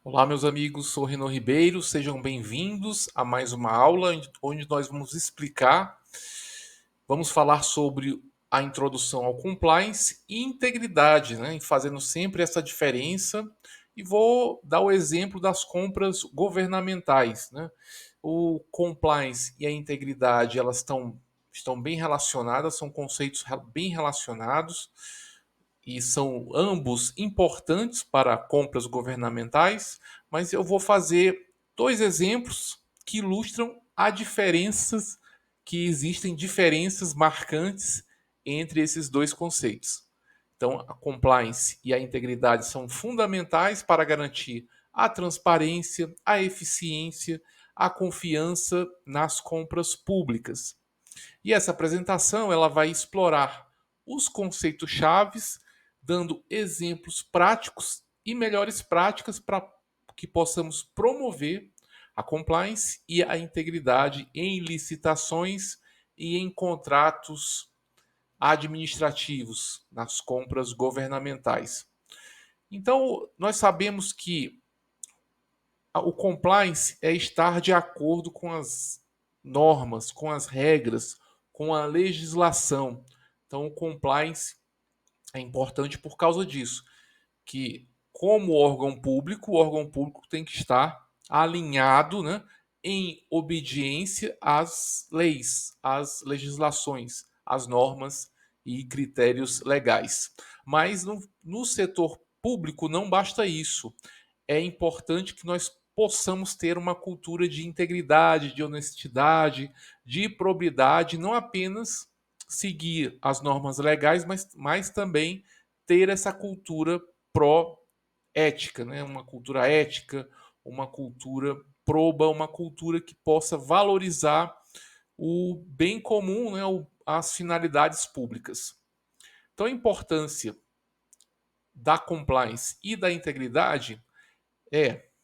Olá, meus amigos, sou Renan Ribeiro, sejam bem-vindos a mais uma aula onde nós vamos falar sobre a introdução ao compliance e integridade, né, e fazendo sempre essa diferença, e vou dar o exemplo das compras governamentais, né? O compliance e a integridade, estão bem relacionadas, são conceitos bem relacionados e são ambos importantes para compras governamentais, mas eu vou fazer dois exemplos que ilustram diferenças marcantes entre esses dois conceitos. Então, a compliance e a integridade são fundamentais para garantir a transparência, a eficiência, a confiança nas compras públicas. E essa apresentação ela vai explorar os conceitos chaves, dando exemplos práticos e melhores práticas para que possamos promover a compliance e a integridade em licitações e em contratos administrativos nas compras governamentais. Então, nós sabemos que o compliance é estar de acordo com as normas, com as regras, com a legislação. Então, o compliance é importante por causa disso, que como o órgão público tem que estar alinhado, né, em obediência às leis, às legislações, às normas e critérios legais. Mas no setor público não basta isso. É importante que nós possamos ter uma cultura de integridade, de honestidade, de probidade, não apenas seguir as normas legais, mas também ter essa cultura pró-ética, né? Uma cultura ética, uma cultura proba, uma cultura que possa valorizar o bem comum, né? As finalidades públicas. Então, a importância da compliance e da integridade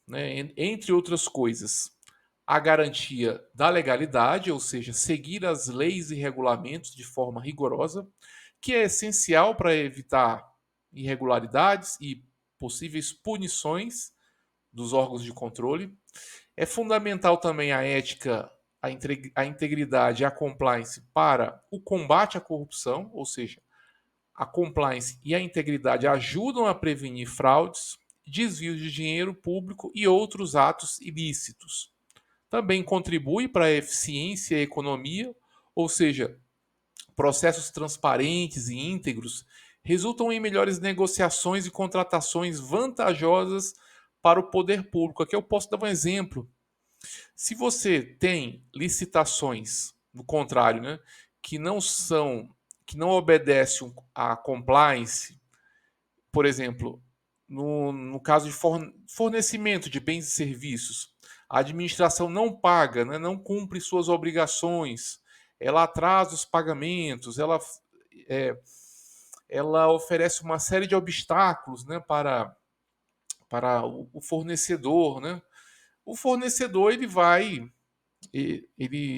né, entre outras coisas, a garantia da legalidade, ou seja, seguir as leis e regulamentos de forma rigorosa, que é essencial para evitar irregularidades e possíveis punições dos órgãos de controle. É fundamental também a ética, a integridade e a compliance para o combate à corrupção, ou seja, a compliance e a integridade ajudam a prevenir fraudes, desvios de dinheiro público e outros atos ilícitos. Também contribui para a eficiência e a economia, ou seja, processos transparentes e íntegros resultam em melhores negociações e contratações vantajosas para o poder público. Aqui eu posso dar um exemplo. Se você tem licitações, no contrário, né, que não são, que não obedecem à compliance, por exemplo, no caso de fornecimento de bens e serviços, a administração não paga, né, não cumpre suas obrigações, ela atrasa os pagamentos, é, ela oferece uma série de obstáculos, né, para o fornecedor. Né? O fornecedor ele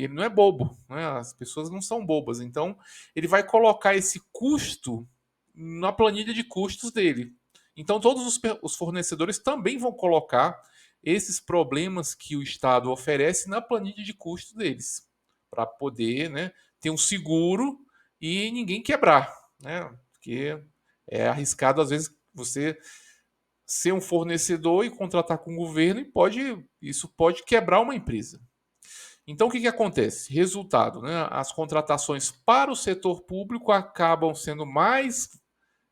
não é bobo, né? As pessoas não são bobas, então ele vai colocar esse custo na planilha de custos dele. Então todos os fornecedores também vão colocar esses problemas que o Estado oferece na planilha de custos deles, para poder, né, ter um seguro e ninguém quebrar, né? Porque é arriscado às vezes você ser um fornecedor e contratar com o governo e isso pode quebrar uma empresa. Então, o que acontece? Resultado, né? As contratações para o setor público acabam sendo mais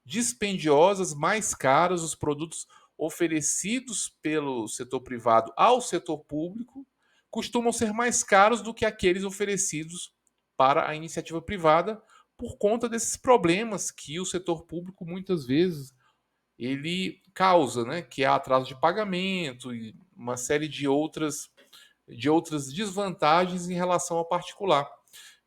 dispendiosas, mais caras, os produtos oferecidos pelo setor privado ao setor público costumam ser mais caros do que aqueles oferecidos para a iniciativa privada por conta desses problemas que o setor público muitas vezes ele causa, né? Que é atraso de pagamento e uma série de outras desvantagens em relação ao particular.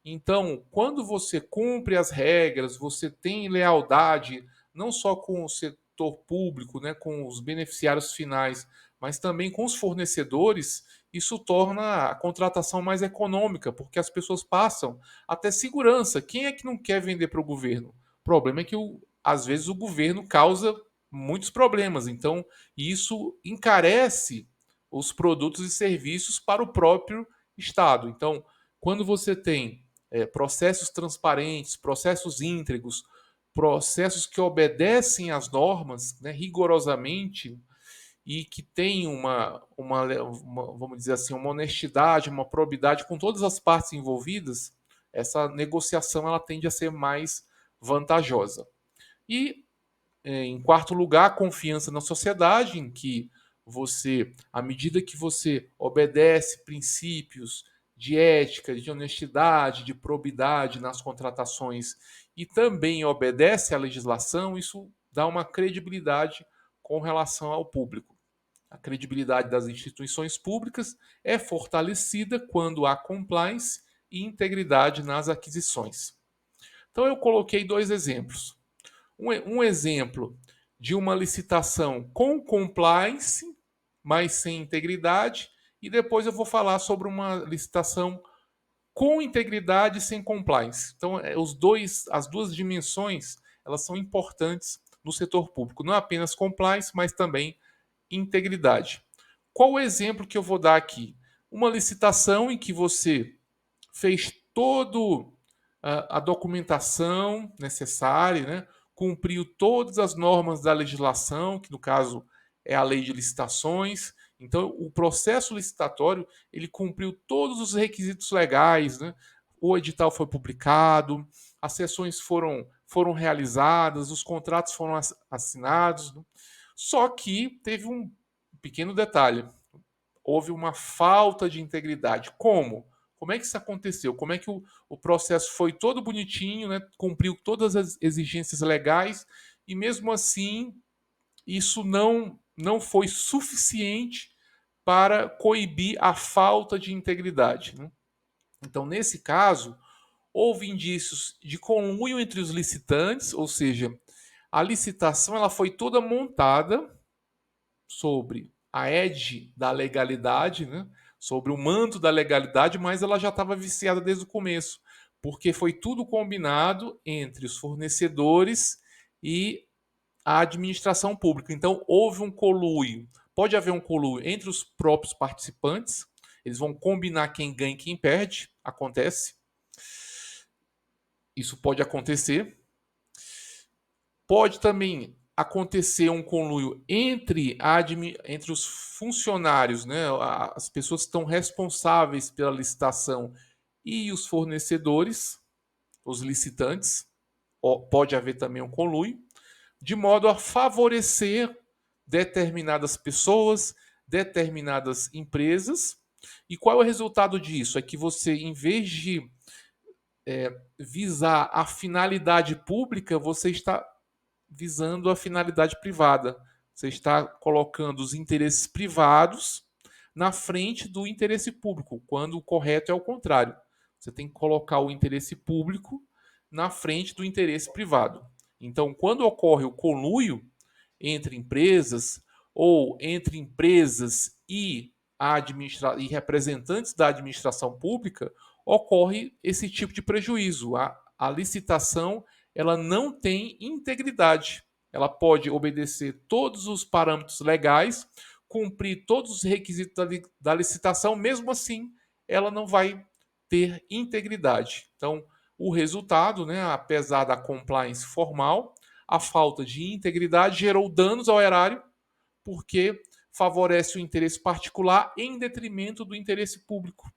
Então, quando você cumpre as regras, você tem lealdade não só com o setor público, né, com os beneficiários finais, mas também com os fornecedores, isso torna a contratação mais econômica, porque as pessoas passam a ter segurança. Quem é que não quer vender para o governo? O problema é que, às vezes, o governo causa muitos problemas. Então, isso encarece os produtos e serviços para o próprio Estado. Então, quando você tem processos transparentes, processos íntegros, processos que obedecem às normas, né, rigorosamente, e que tem vamos dizer assim, uma honestidade, uma probidade com todas as partes envolvidas, essa negociação ela tende a ser mais vantajosa. E, em quarto lugar, a confiança na sociedade, em que você, à medida que você obedece princípios de ética, de honestidade, de probidade nas contratações e também obedece à legislação, isso dá uma credibilidade com relação ao público. A credibilidade das instituições públicas é fortalecida quando há compliance e integridade nas aquisições. Então, eu coloquei dois exemplos. Um exemplo de uma licitação com compliance, mas sem integridade, e depois eu vou falar sobre uma licitação com integridade e sem compliance. Então, as duas dimensões, elas são importantes no setor público, não apenas compliance, mas também integridade. Qual o exemplo que eu vou dar aqui? Uma licitação em que você fez toda a documentação necessária, né? Cumpriu todas as normas da legislação, que no caso é a lei de licitações. Então, o processo licitatório ele cumpriu todos os requisitos legais, né? O edital foi publicado, as sessões foram realizadas, os contratos foram assinados, né? Só que teve um pequeno detalhe: houve uma falta de integridade. Como? Como é que isso aconteceu? Como é que o processo foi todo bonitinho, né? Cumpriu todas as exigências legais e mesmo assim isso não foi suficiente para coibir a falta de integridade, né? Então, nesse caso, houve indícios de conluio entre os licitantes, ou seja, a licitação ela foi toda montada sobre a égide da legalidade, né? Sobre o manto da legalidade, mas ela já estava viciada desde o começo, porque foi tudo combinado entre os fornecedores e a administração pública. Então, houve um conluio. Pode haver um conluio entre os próprios participantes, eles vão combinar quem ganha e quem perde, acontece. Isso pode acontecer. Pode também acontecer um conluio entre os funcionários, né, as pessoas que estão responsáveis pela licitação e os fornecedores, os licitantes. Pode haver também um conluio, de modo a favorecer determinadas pessoas, determinadas empresas. E qual é o resultado disso? É que você, em vez de visar a finalidade pública, você está visando a finalidade privada. Você está colocando os interesses privados na frente do interesse público, quando o correto é o contrário. Você tem que colocar o interesse público na frente do interesse privado. Então, quando ocorre o conluio entre empresas ou entre empresas e representantes da administração pública, ocorre esse tipo de prejuízo. A licitação ela não tem integridade. Ela pode obedecer todos os parâmetros legais, cumprir todos os requisitos da licitação, mesmo assim, ela não vai ter integridade. Então, o resultado, né, apesar da compliance formal, a falta de integridade gerou danos ao erário, porque favorece o interesse particular em detrimento do interesse público.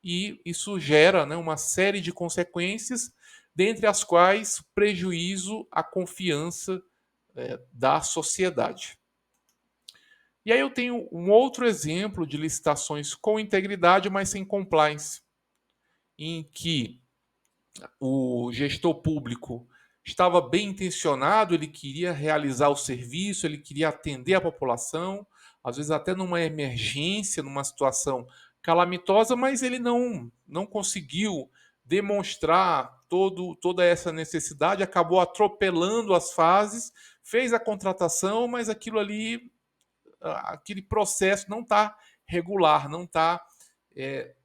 E isso gera, né, uma série de consequências, dentre as quais prejuízo à confiança da sociedade. E aí eu tenho um outro exemplo de licitações com integridade, mas sem compliance, em que o gestor público estava bem intencionado, ele queria realizar o serviço, ele queria atender a população, às vezes até numa emergência, numa situação calamitosa, mas ele não conseguiu demonstrar toda essa necessidade, acabou atropelando as fases, fez a contratação, mas aquele processo não está regular, não está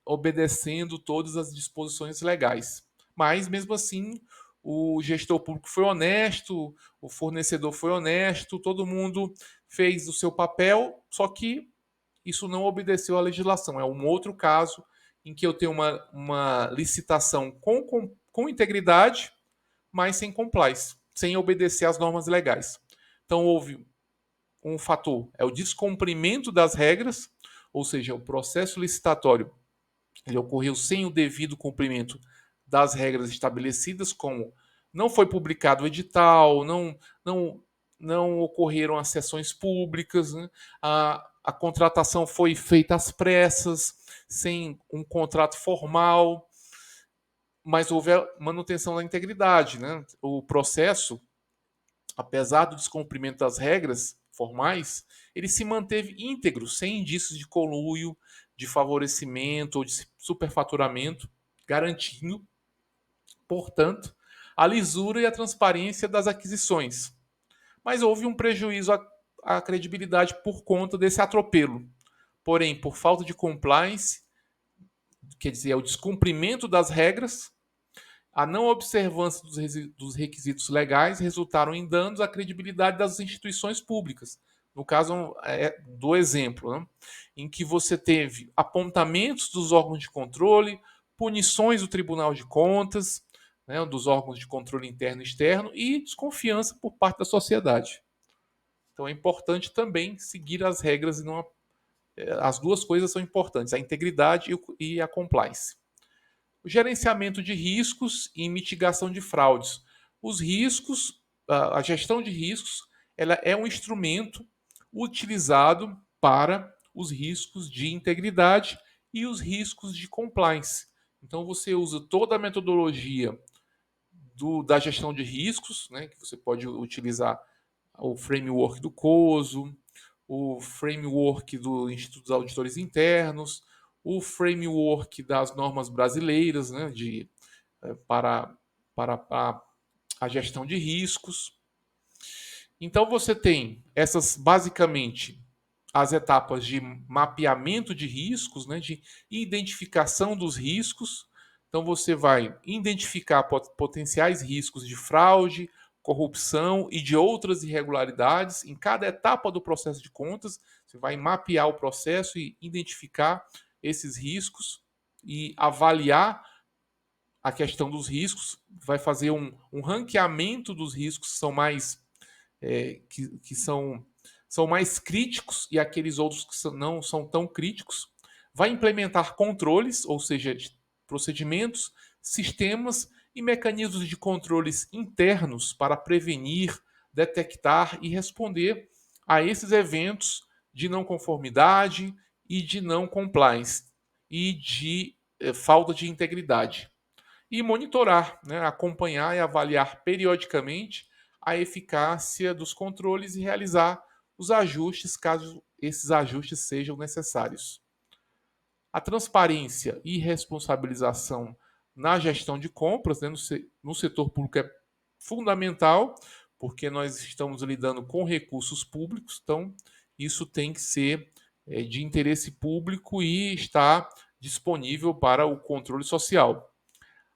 obedecendo todas as disposições legais. Mas, mesmo assim, o gestor público foi honesto, o fornecedor foi honesto, todo mundo fez o seu papel, só que isso não obedeceu à legislação. É um outro caso em que eu tenho uma licitação com integridade, mas sem compliance, sem obedecer às normas legais. Então, houve um fator, é o descumprimento das regras, ou seja, o processo licitatório ele ocorreu sem o devido cumprimento das regras estabelecidas, como não foi publicado o edital, não ocorreram as sessões públicas, né? A contratação foi feita às pressas, sem um contrato formal, mas houve a manutenção da integridade. Né? O processo, apesar do descumprimento das regras formais, ele se manteve íntegro, sem indícios de conluio, de favorecimento ou de superfaturamento, garantindo, portanto, a lisura e a transparência das aquisições. Mas houve um prejuízo à credibilidade por conta desse atropelo. Porém, por falta de compliance, quer dizer, o descumprimento das regras, a não observância dos requisitos legais resultaram em danos à credibilidade das instituições públicas. No caso do exemplo, né, em que você teve apontamentos dos órgãos de controle, punições do Tribunal de Contas, né, dos órgãos de controle interno e externo e desconfiança por parte da sociedade. Então é importante também seguir as regras e não as duas coisas são importantes, a integridade e a compliance. O gerenciamento de riscos e mitigação de fraudes. Os riscos, a gestão de riscos, ela é um instrumento utilizado para os riscos de integridade e os riscos de compliance. Então você usa toda a metodologia da gestão de riscos, né, que você pode utilizar o framework do COSO, o framework do Instituto dos Auditores Internos, o framework das normas brasileiras, né, para, para a gestão de riscos. Então você tem essas basicamente as etapas de mapeamento de riscos, né, de identificação dos riscos. Então você vai identificar potenciais riscos de fraude, corrupção e de outras irregularidades em cada etapa do processo de contas. Você vai mapear o processo e identificar esses riscos e avaliar a questão dos riscos, vai fazer um ranqueamento dos riscos que são mais que são mais críticos e aqueles outros que não são tão críticos. Vai implementar controles, ou seja, procedimentos, sistemas e mecanismos de controles internos para prevenir, detectar e responder a esses eventos de não conformidade e de não compliance e de falta de integridade. E monitorar, né, acompanhar e avaliar periodicamente a eficácia dos controles e realizar os ajustes caso esses ajustes sejam necessários. A transparência e responsabilização na gestão de compras, né, no setor público é fundamental, porque nós estamos lidando com recursos públicos, então isso tem que ser de interesse público e está disponível para o controle social.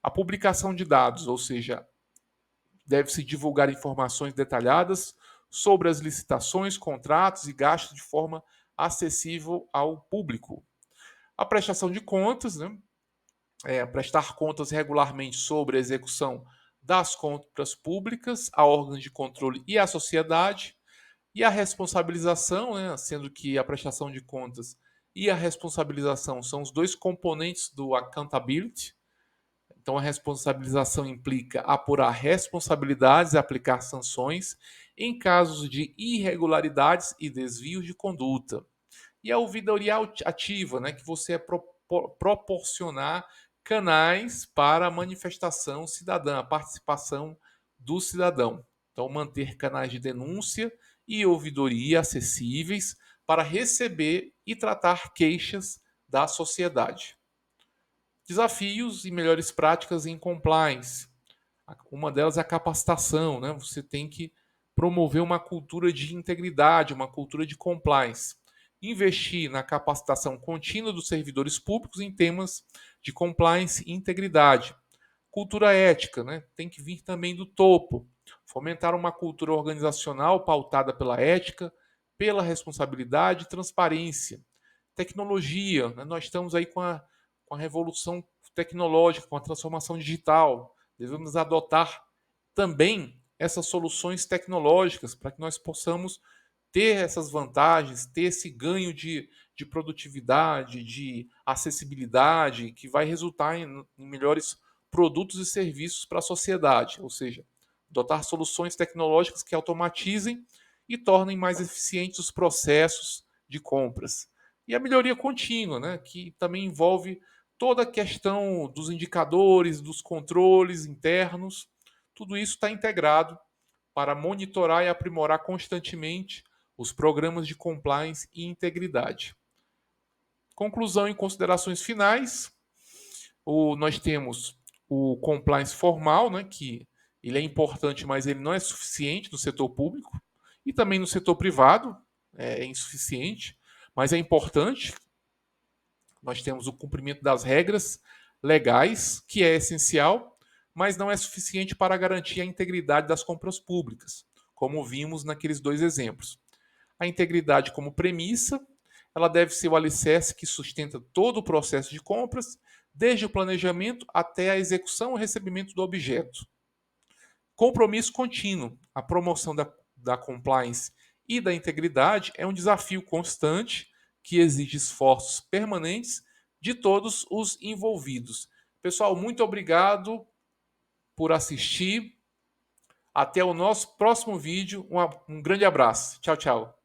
A publicação de dados, ou seja, deve-se divulgar informações detalhadas sobre as licitações, contratos e gastos de forma acessível ao público. A prestação de contas, né? Prestar contas regularmente sobre a execução das compras públicas a órgãos de controle e à sociedade. E a responsabilização, né? Sendo que a prestação de contas e a responsabilização são os dois componentes do accountability. Então, a responsabilização implica apurar responsabilidades e aplicar sanções em casos de irregularidades e desvios de conduta. E a ouvidoria ativa, né, que você proporcionar canais para a manifestação cidadã, a participação do cidadão. Então, manter canais de denúncia e ouvidoria acessíveis para receber e tratar queixas da sociedade. Desafios e melhores práticas em compliance. Uma delas é a capacitação, né? Você tem que promover uma cultura de integridade, uma cultura de compliance. Investir na capacitação contínua dos servidores públicos em temas de compliance e integridade. cultura ética, né? Tem que vir também do topo. Fomentar uma cultura organizacional pautada pela ética, pela responsabilidade e transparência. Tecnologia, né? Nós estamos aí com a revolução tecnológica, com a transformação digital. Devemos adotar também essas soluções tecnológicas para que nós possamos ter essas vantagens, ter esse ganho de produtividade, de acessibilidade, que vai resultar em melhores produtos e serviços para a sociedade, ou seja, adotar soluções tecnológicas que automatizem e tornem mais eficientes os processos de compras. E a melhoria contínua, né, que também envolve toda a questão dos indicadores, dos controles internos, tudo isso está integrado para monitorar e aprimorar constantemente os programas de compliance e integridade. Conclusão e considerações finais. Nós temos o compliance formal, né, que ele é importante, mas ele não é suficiente no setor público e também no setor privado é insuficiente, mas é importante. Nós temos o cumprimento das regras legais, que é essencial, mas não é suficiente para garantir a integridade das compras públicas, como vimos naqueles dois exemplos. A integridade como premissa, ela deve ser o alicerce que sustenta todo o processo de compras, desde o planejamento até a execução e recebimento do objeto. Compromisso contínuo. A promoção da compliance e da integridade é um desafio constante que exige esforços permanentes de todos os envolvidos. Pessoal, muito obrigado por assistir. Até o nosso próximo vídeo. Um grande abraço. Tchau, tchau.